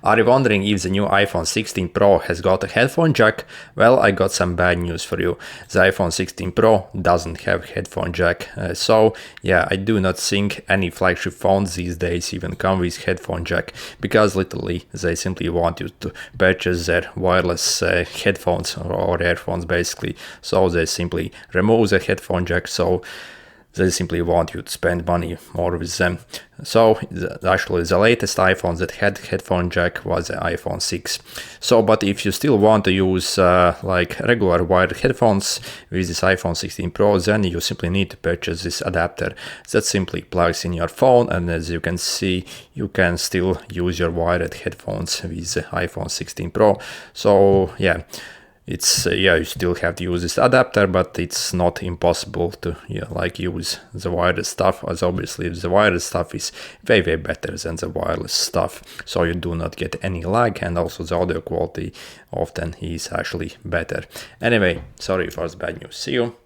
Are you wondering if the new iPhone 16 Pro has got a headphone jack? Well, I got some bad news for you. The iPhone 16 Pro doesn't have headphone jack. So yeah, I do not think any flagship phones these days even come with headphone jack, because literally they simply want you to purchase their wireless headphones or earphones basically. So they simply remove the headphone jack, so they simply want you to spend money more with them. So actually the latest iPhones that had headphone jack was the iPhone 6. So but if you still want to use like regular wired headphones with this iPhone 16 Pro, then you simply need to purchase this adapter that simply plugs in your phone, and as you can see, you can still use your wired headphones with the iPhone 16 Pro. So yeah, it's you still have to use this adapter, but it's not impossible to like use the wireless stuff, as obviously the wireless stuff is way better than the wireless stuff, so you do not get any lag, and also the audio quality often is actually better. Anyway, sorry for the bad news. See you.